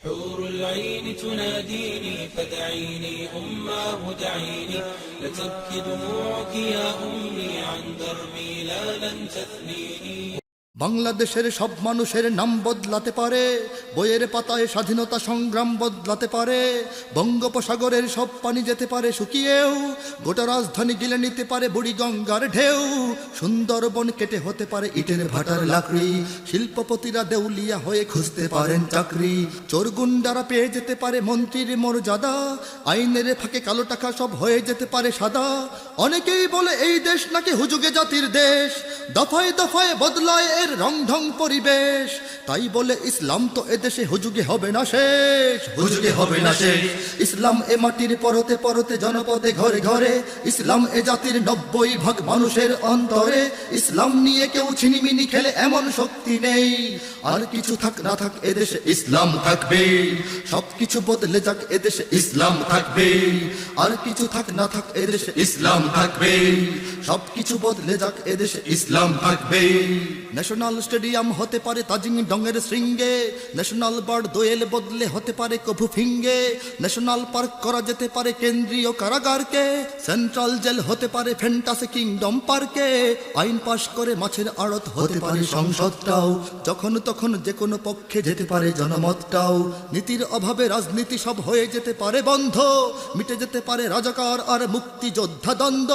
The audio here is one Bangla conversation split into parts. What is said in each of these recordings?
حور العين تناديني فدعيني أماه دعيني لتبكي دموعك يا أمي عن دربي لا لن تثنيني বাংলাদেশের সব মানুষের নাম বদলাতে পারে, বইয়ের পাতায় স্বাধীনতা সংগ্রাম বদলাতে পারে, বঙ্গোপসাগরের সব পানি যেতে পারে শুকিয়েও, গোটা রাজধানী গিলে নিতে পারে বুড়ি গঙ্গার ঢেউ, সুন্দরবন কেটে হতে পারে ইটের ভাটার লাকড়ি, শিল্পপতিরা দেউলিয়া হয়ে খুঁজতে পারেন চাকরি, চোর গুন্ডারা পেয়ে যেতে পারে মন্ত্রীর মর্যাদা, আইনের ফাঁকে কালো টাকা সব হয়ে যেতে পারে সাদা। অনেকেই বলে এই দেশ নাকি হুজুগে জাতির দেশ, দফায় দফায় বদলায় এর রং ঢং পরিবেশ, তাই বলে ইসলাম তো এদেশে হুজুগে হবে না শেষ, হুজুগে হবে না শেষ। ইসলাম এ মাটির পরতে পরতে জনপদে ঘরে ঘরে, ইসলাম এ জাতির 90% মানুষের অন্তরে, ইসলাম নিয়ে কেউ ছিনিমিনি খেলে এমন শক্তি নেই, আর কিছু থাক না থাক এদেশে ইসলাম থাকবে, সবকিছু বদলে যাক এদেশে ইসলাম থাকবে, আর কিছু থাক না থাক এদেশে ইসলাম থাকবে, সবকিছু বদলে যাক এদেশে ইসলাম থাকবে। ন্যাশনাল স্টেডিয়াম হতে পারে তাজিং ডঙের শৃঙ্গে, ন্যাশনাল বার্ড দোয়েল বদলে হতে পারে কভু ফিঙ্গে, ন্যাশনাল পার্ক করা যেতে পারে কেন্দ্রীয় কারাগারকে, সেন্ট্রাল জেল হতে পারে ফ্যান্টাসি কিংডম পার্কে, আইন পাশ করে মাছের আড়ত হতে পারে সংসদটাও, যখন তখন যে কোনো পক্ষে যেতে পারে জনমতটাও, নীতির অভাবে রাজনীতি সব হয়ে যেতে পারে বন্ধ, মিটে যেতে পারে রাজাকার আর মুক্তিযোদ্ধা দ্বন্দ্ব,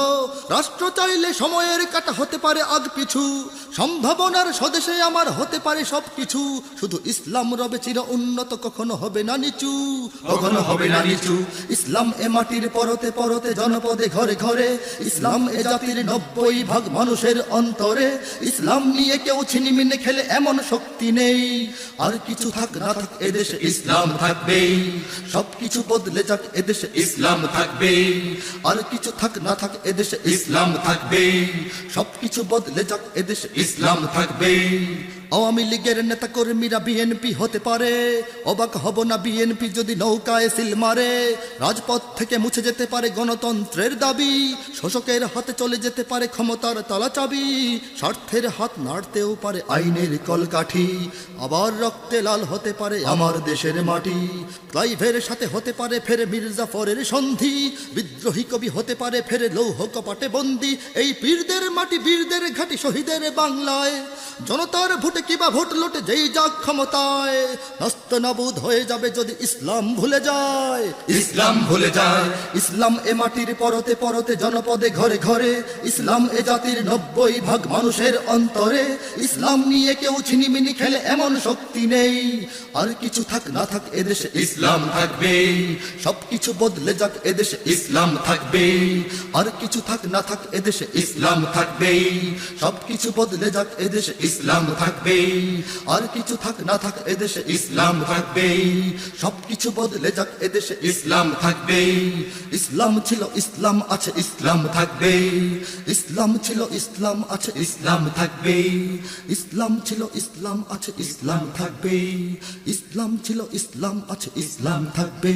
রাষ্ট্র চাইলে সময়ের কাটা হতে পারে আগ পিছু, সম্ভাবনার স্বদেশে আমার হতে পারে সবকিছু, শুধু ইসলাম রবে চির উন্নত, কখনো হবে না নিচু, কখনো হবে না নিচু। ইসলাম এ মাটির পরতে পরতে জনপদে ঘরে ঘরে, ইসলাম এ জাতির 90% মানুষের অন্তরে, ইসলাম নিয়ে কেউ ছিনিমিনি খেলে এমন শক্তি নেই, আর কিছু থাক না থাক এদেশে ইসলাম থাকবে, সবকিছু বদলে যাক এদেশে ইসলাম থাকবে, আর কিছু থাক না থাক এদেশে ইসলাম থাকবে, সবকিছু বদলে যাক এদেশে ইসলাম থাকবে। আওয়ামী লীগের নেতা কর্মীরা বিএনপি হতে পারে, অবাক হব না বিএনপি যদি নৌকায় সিল মারে, রাজপথ থেকে মুছে যেতে পারে গণতন্ত্রের দাবি, শোষকের হাতে চলে যেতে পারে ক্ষমতার তালা চাবি, স্বার্থের হাত নাড়তেও পারে আইনের কলকাঠি, আবার রক্তে লাল হতে পারে আমার দেশের মাটি, ক্লাইভের সাথে হতে পারে ফের মির্জাফরের সন্ধি, বিদ্রোহী কবি হতে পারে ফের লৌহ কপাটে বন্দি, এই পীরদের মাটি বীরদের ঘাটি শহীদের বাংলায়, জনতার ভোটে কিবা ভোট লুটে যেই যাক ক্ষমতায়, নাস্তানাবুদ হয়ে যাবে যদি ইসলাম ভুলে যায়, ইসলাম ভুলে যায়। ইসলাম এ মাটির পরতে পরতে জনপদে ঘরে ঘরে, ইসলাম এ জাতির 90% মানুষের অন্তরে, ইসলাম নিয়ে কেউ ছিনিমিনি খেলে এমন শক্তি নেই, আর কিছু থাক না থাক এদেশে ইসলাম থাকবে, সবকিছু বদলে যাক এদেশে ইসলাম থাকবে, আর কিছু থাক না থাক এদেশে ইসলাম থাকবে, সবকিছু বদলে যাক এদেশে ইসলাম থাকবে, আর কিছু থাক না থাক এদেশে ইসলাম থাকবে, সবকিছু বদলে যাক এদেশে ইসলাম থাকবে। ইসলাম ছিল ইসলাম আছে ইসলাম থাকবে, ইসলাম ছিল ইসলাম আছে ইসলাম থাকবে, ইসলাম ছিল ইসলাম আছে ইসলাম থাকবে, ইসলাম ছিল ইসলাম আছে ইসলাম থাকবে।